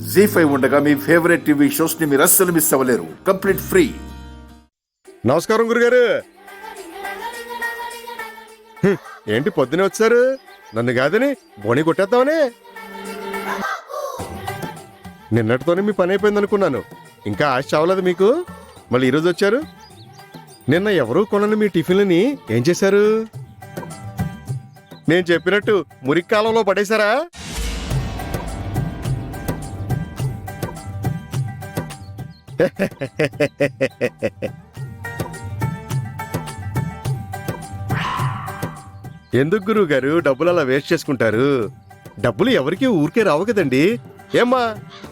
జీ5 ఉండగా మీ favourite TV shows ని మీరు అస్సలు మిస్ అవ్వలేరు. Complete free. నమస్కారం గురుగారు. ఏంటి పొద్దునే వచ్చారు? నన్ను కాదని బోని కొట్టేద్దామనే. నిన్నటితోనే మీ పని అయిపోయింది అనుకున్నాను. ఇంకా ఆశ చావలేదు మీకు. మళ్ళీ ఈరోజు వచ్చారు. నిన్న ఎవరూ కొనని మీ టిఫిన్లని ఏం చేశారు? నేను చెప్పినట్టు మురికి కాలంలో పడేశారా? ఎందుకు గురువు గారు డబ్బులు అలా వేస్ట్ చేసుకుంటారు? డబ్బులు ఎవరికి ఊరికే రావు కదండి. ఏమ్మా,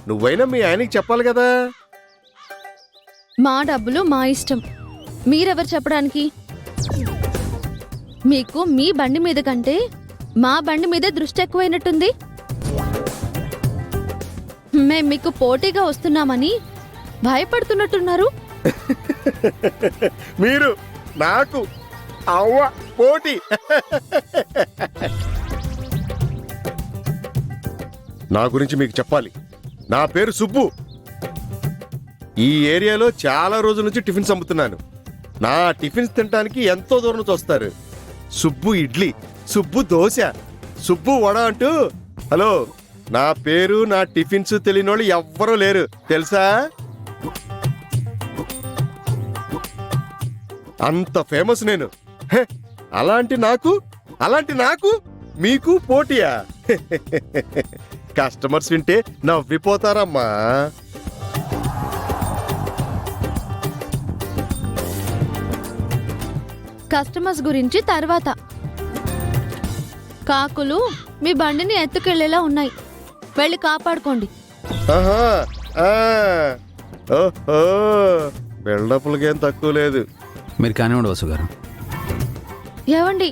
నువ్వైనా మీ ఆయనకి చెప్పాలి కదా. మా డబ్బులు మా ఇష్టం, మీరెవరు చెప్పడానికి? మీకు మీ బండి మీద కంటే మా బండి మీద దృష్టి ఎక్కువైనట్టుంది. మేం మీకు పోటీగా వస్తున్నామని భయపడుతున్నట్టున్నారు. మీరు నాకు అవ్వ పోటీ. నా గురించి మీకు చెప్పాలి. నా పేరు సుబ్బు. ఈ ఏరియాలో చాలా రోజుల నుంచి టిఫిన్స్ అమ్ముతున్నాను. నా టిఫిన్స్ తినడానికి ఎంతో దూరం నుంచి వస్తారు. సుబ్బు ఇడ్లీ, సుబ్బు దోశ, సుబ్బు వడ అంటూ. హలో, నా పేరు నా టిఫిన్స్ తెలియని వాళ్ళు ఎవ్వరూ లేరు తెలుసా? అంత ఫేమస్ నేను. అలాంటి నాకు మీకు పోటీయా? కస్టమర్స్ వింటే నవ్విపోతారమ్మా. కస్టమర్స్ గురించి తర్వాత. కాకులు మీ బండిని ఎత్తుకెళ్లేలా ఉన్నాయి, వెళ్ళి కాపాడుకోండి. ఆహా, ఓహో, బిల్డప్లకేం తక్కువ లేదు. మీరు కానివ్వండి వసు గారు. ఏవండి,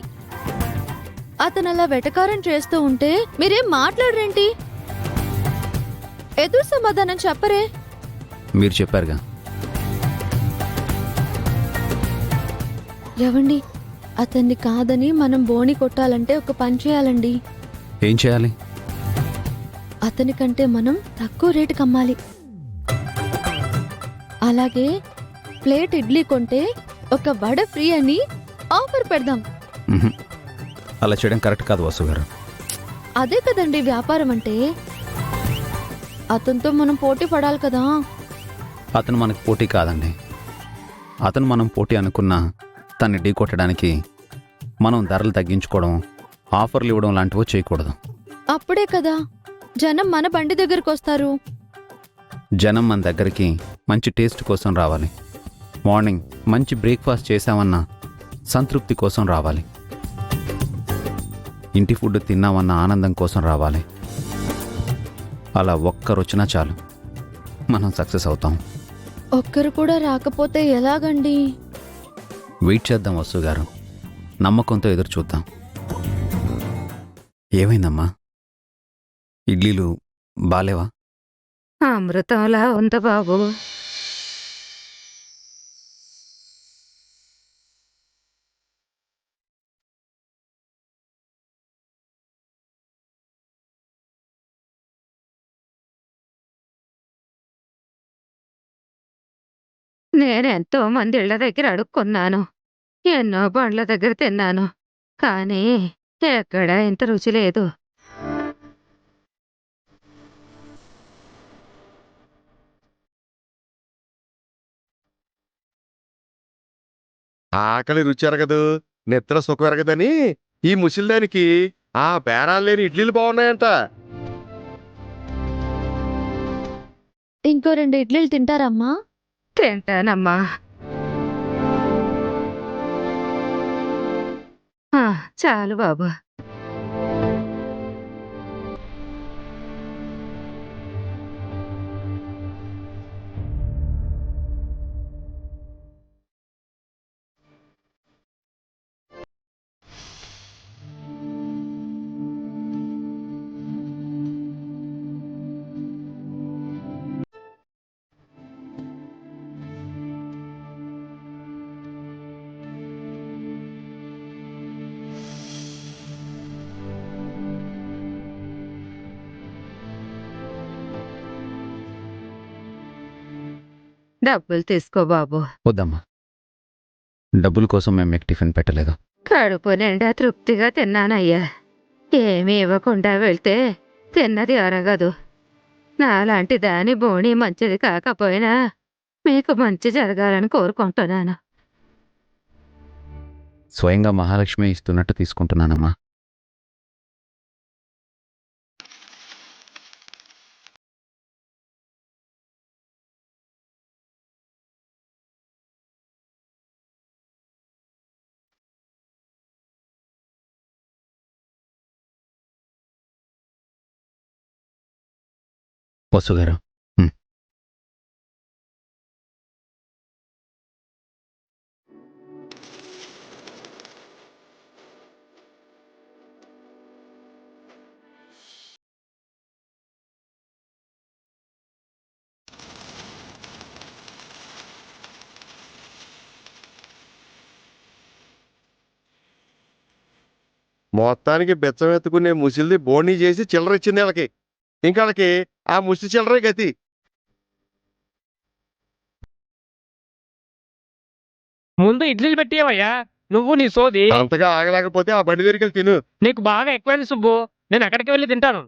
అతను అలా వెటకారం చేస్తూ ఉంటే మీరేం మాట్లాడరేంటి? ఎదురు సమాధానం చెప్పరే? మీరు చెప్పారుగా. ఏవండి, అతన్ని కాదని మనం బోని కొట్టాలంటే ఒక పని చేయాలండి. ఏం చేయాలి? అతని కంటే మనం తక్కువ రేటుకి అమ్మాలి. అలాగే ప్లేట్ ఇడ్లీ కొంటే ఒక వడ ఫ్రీ అని ఆఫర్ పెడదాం. అలా చేయడం కరెక్ట్ కాదు వసు గారు. అదే కదండి వ్యాపారం అంటే. అతనితో మనం పోటీ పడాలి కదా. అతను మనకు పోటీ కాదండి. అతను మనం పోటీ అనుకున్నా తన్ని ఢీ కొట్టడానికి మనం ధరలు తగ్గించుకోవడం, ఆఫర్లు ఇవ్వడం లాంటివి చేయకూడదు. అప్పుడే కదా జనం మన బండి దగ్గరకు వస్తారు. జనం మన దగ్గరికి మంచి టేస్ట్ కోసం రావాలి. మార్నింగ్ మంచి బ్రేక్ఫాస్ట్ చేశామన్న సంతృప్తి కోసం రావాలి. ఇంటి ఫుడ్ తిన్నామన్న ఆనందం కోసం రావాలి. అలా ఒక్కరొచ్చినా చాలు, మనం సక్సెస్ అవుతాం. ఒక్కరు కూడా రాకపోతే ఎలాగండి? వెయిట్ చేద్దాం వసు గారు, నమ్మకంతో ఎదురు చూద్దాం. ఏమైందమ్మా, ఇడ్లీలు బాలేవా? అమృతంలా ఉంది బాబు. నేనెంతో మంది ఇళ్ల దగ్గర అడుక్కున్నాను, ఎన్నో బండ్ల దగ్గర తిన్నాను, కానీ ఎక్కడా ఇంత రుచి లేదు. ఆకలి రుచి ఎరగదు, నిద్ర సుఖం ఎరగదని ఈ ముసిల్దానికి ఆ బేరాలు లేని ఇడ్లీలు బాగున్నాయంట. ఇంకో 2 ఇడ్లీలు తింటారమ్మా? తింటానమ్మా. చాలు బాబు. డబ్బులు తీసుకో బాబు. వద్దమ్మా, డబ్బుల కోసం మేము మీకు టిఫిన్ పెట్టలేదు. కడుపు నిండా తృప్తిగా తిన్నానయ్యా. ఏమీ ఇవ్వకుండా వెళ్తే తిన్నది అరగదు. నాలాంటి దాని బోణి మంచిది కాకపోయినా మీకు మంచి జరగాలని కోరుకుంటున్నాను. స్వయంగా మహాలక్ష్మి ఇస్తున్నట్టు తీసుకుంటున్నానమ్మా. వసు గారు, మొత్తానికి బెచ్చం ఎత్తుకునే ముసిల్ది బోణీ చేసి చిల్లర ఇచ్చింది వాళ్ళకి. ఇంకా వాళ్ళకి ఆ ముసి చిల్లరే గతి. ముందు ఇడ్లీలు పెట్టేవయ్యా, నువ్వు నీ సోది. అంతగా ఆగలేకపోతే ఆ బండి దగ్గరికి తిను. నీకు బాగా ఎక్కువైంది సుబ్బు, నేను అక్కడికి వెళ్ళి తింటాను.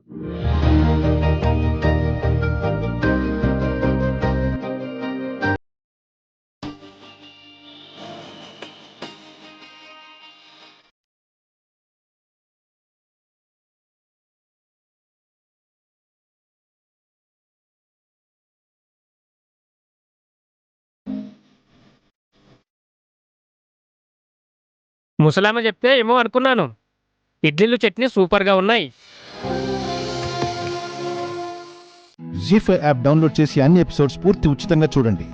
ముసలామ చెప్తే ఏమో అనుకున్నాను. ఇడ్లీలు చట్నీ సూపర్గా ఉన్నాయి. జీ5 యాప్ డౌన్లోడ్ చేసి అన్ని ఎపిసోడ్స్ పూర్తి ఉచితంగా చూడండి.